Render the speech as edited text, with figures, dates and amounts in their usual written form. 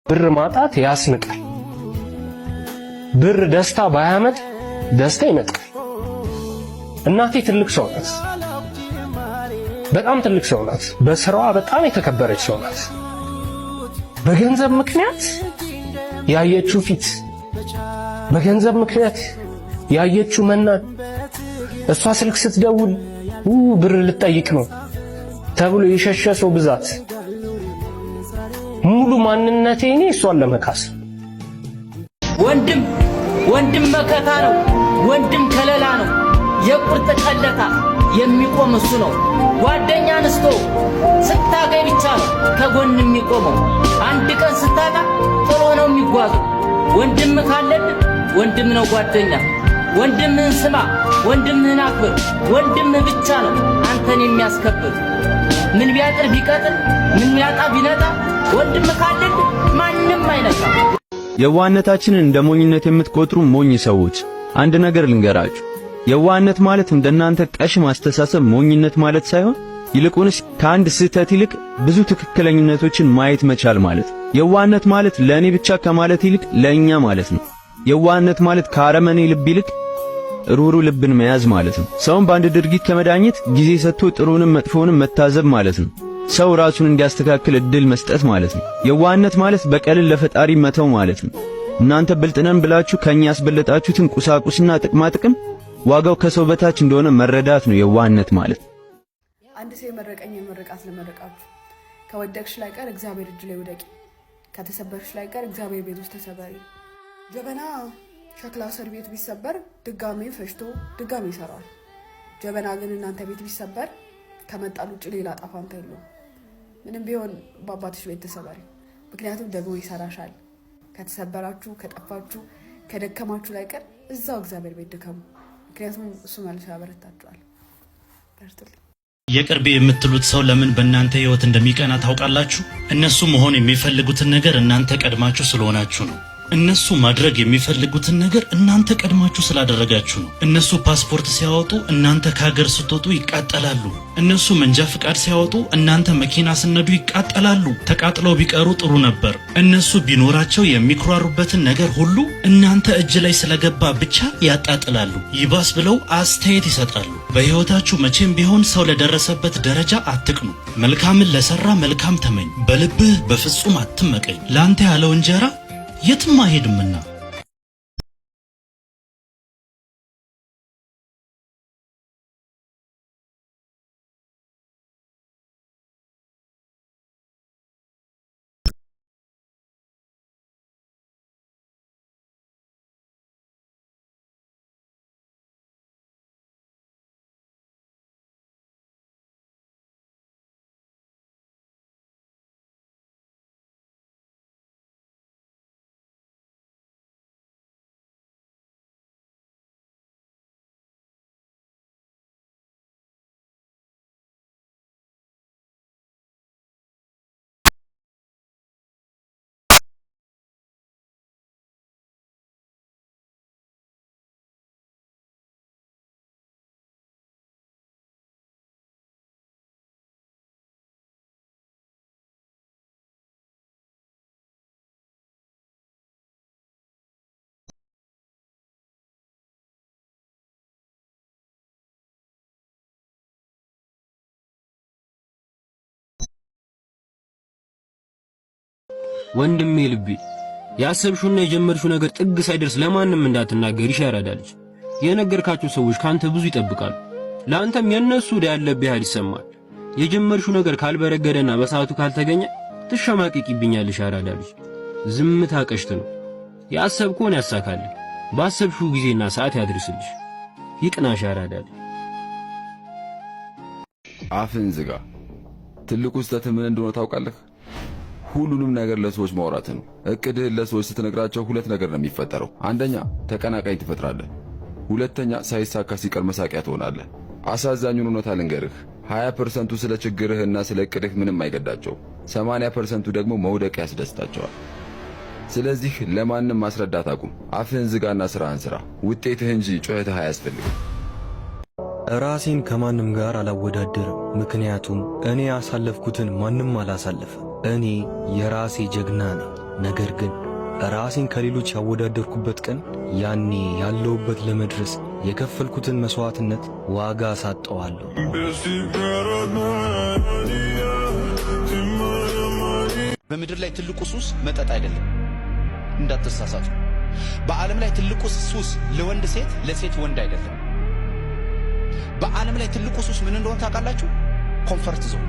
ብር ማጣት ያስንቃል። ብር ደስታ ባያመጣ ደስታ ይመጣል። እናቴ ትልቅ ሰው ናት። በጣም ትልቅ ሰው ናት። በስራዋ በጣም የተከበረች ሰው ናት። በገንዘብ ምክንያት ያየችው ፊት፣ በገንዘብ ምክንያት ያየችው መናድ፣ እሷ ስልክ ስትደውል ብር ልጠይቅ ነው ተብሎ የሸሸ ሰው ብዛት፣ ሙሉ ማንነቴ እኔ እሷን ለመካስ። ወንድም መከታ ነው። ወንድም ከለላ ነው። የቁርጥ ቀለታ የሚቆም እሱ ነው። ጓደኛ አንስቶ ስታገኝ ብቻ ነው ከጎን የሚቆመው። አንድ ቀን ስታጣ ጥሎ ነው የሚጓዘው። ወንድም ካለብህ ወንድም ነው ጓደኛ። ወንድምህን ስማ፣ ወንድምህን አክብር። ወንድምህ ብቻ ነው አንተን የሚያስከብር። ምን ቢያጥር ቢቀጥር፣ ምን ቢያጣ ቢነጣ፣ ወንድም ካለብህ ማንም አይነካ። የዋህነታችንን እንደ ሞኝነት የምትቆጥሩ ሞኝ ሰዎች አንድ ነገር ልንገራችሁ። የዋህነት ማለት እንደናንተ ቀሽም አስተሳሰብ ሞኝነት ማለት ሳይሆን ይልቁንስ ከአንድ ስህተት ይልቅ ብዙ ትክክለኝነቶችን ማየት መቻል ማለት። የዋህነት ማለት ለእኔ ብቻ ከማለት ይልቅ ለእኛ ማለት ነው። የዋህነት ማለት ከአረመኔ ልብ ይልቅ ሩሩ ልብን መያዝ ማለት ነው። ሰውን በአንድ ድርጊት ከመዳኘት ጊዜ ሰጥቶ ጥሩንም መጥፎንም መታዘብ ማለት ነው። ሰው ራሱን እንዲያስተካክል እድል መስጠት ማለት ነው። የዋህነት ማለት በቀልን ለፈጣሪ መተው ማለት ነው። እናንተ ብልጥነን ብላችሁ ከኛ ያስበለጣችሁትን ቁሳቁስና ጥቅማ ጥቅም ዋጋው ከሰው በታች እንደሆነ መረዳት ነው የዋህነት ማለት። አንድ ሰው የመረቀኝ የመረቃት ለመረቃችሁ ከወደቅሽ ላይ ቀር እግዚአብሔር እጅ ላይ ወደቂ፣ ከተሰበርሽ ላይ ቀር እግዚአብሔር ቤት ውስጥ ተሰበሪ። ጀበና ሸክላ ሰር ቤት ቢሰበር ድጋሜ ፈሽቶ ድጋሜ ይሰራል። ጀበና ግን እናንተ ቤት ቢሰበር ከመጣል ውጭ ሌላ ጣፋንታ የለውም። ምንም ቢሆን በአባትሽ ቤት ተሰበሪ፣ ምክንያቱም ደግሞ ይሰራሻል። ከተሰበራችሁ፣ ከጠፋችሁ፣ ከደከማችሁ ላይ ቀር እዛው እግዚአብሔር ቤት ድከሙ፣ ምክንያቱም እሱ መልሶ ያበረታችኋል። በርቱልኝ። የቅርቤ የምትሉት ሰው ለምን በእናንተ ህይወት እንደሚቀና ታውቃላችሁ? እነሱ መሆን የሚፈልጉትን ነገር እናንተ ቀድማችሁ ስለሆናችሁ ነው። እነሱ ማድረግ የሚፈልጉትን ነገር እናንተ ቀድማችሁ ስላደረጋችሁ ነው። እነሱ ፓስፖርት ሲያወጡ እናንተ ከሀገር ስትወጡ ይቃጠላሉ። እነሱ መንጃ ፍቃድ ሲያወጡ እናንተ መኪና ስነዱ ይቃጠላሉ። ተቃጥለው ቢቀሩ ጥሩ ነበር። እነሱ ቢኖራቸው የሚኩራሩበትን ነገር ሁሉ እናንተ እጅ ላይ ስለገባ ብቻ ያጣጥላሉ። ይባስ ብለው አስተያየት ይሰጣሉ። በህይወታችሁ መቼም ቢሆን ሰው ለደረሰበት ደረጃ አትቅኑ። መልካምን ለሰራ መልካም ተመኝ። በልብህ በፍጹም አትመቀኝ። ላንተ ያለው እንጀራ የትም አይሄድምና። ወንድሜ ልቤ ያሰብሽውና የጀመርሽው ነገር ጥግ ሳይደርስ ለማንም እንዳትናገር ይሻራዳልሽ። የነገርካቸው ሰዎች ካንተ ብዙ ይጠብቃሉ። ለአንተም የነሱ ወደ ያለብህ ያህል ይሰማል። የጀመርሽው ነገር ካልበረገደና በሰዓቱ ካልተገኘ ትሸማቀቂብኛለሽ። ያራዳልሽ ዝምታ ቀሽት ነው። ያሰብከውን ያሳካል። ባሰብሽው ጊዜና ሰዓት ያድርስልሽ። ይቅናሽ ያራዳል። አፍን ዝጋ። ትልቁ ስህተት ምን እንደሆነ ታውቃለህ? ሁሉንም ነገር ለሰዎች ማውራት ነው። እቅድህን ለሰዎች ስትነግራቸው ሁለት ነገር ነው የሚፈጠረው። አንደኛ ተቀናቃኝ ትፈጥራለህ፣ ሁለተኛ ሳይሳካ ሲቀር መሳቂያ ትሆናለህ። አሳዛኙን እውነታ ልንገርህ፣ 20% ስለ ችግርህና ስለ እቅድህ ምንም አይገዳቸው፣ 80% ደግሞ መውደቅ ያስደስታቸዋል። ስለዚህ ለማንም ማስረዳት አቁም። አፍህን ዝጋና ስራህን ስራ። ውጤትህ እንጂ ጩኸትህ አያስፈልግም። ራሴን ከማንም ጋር አላወዳደርም፣ ምክንያቱም እኔ ያሳለፍኩትን ማንም አላሳለፈም። እኔ የራሴ ጀግና ነኝ። ነገር ግን ራሴን ከሌሎች ያወዳደርኩበት ቀን ያኔ ያለውበት ለመድረስ የከፈልኩትን መስዋዕትነት ዋጋ ሳጠዋለሁ። በምድር ላይ ትልቁ ሱስ መጠጥ አይደለም፣ እንዳትሳሳቱ። በዓለም ላይ ትልቁ ሱስ ለወንድ ሴት፣ ለሴት ወንድ አይደለም። በዓለም ላይ ትልቁ ሱስ ምን እንደሆነ ታውቃላችሁ? ኮምፈርት ዞን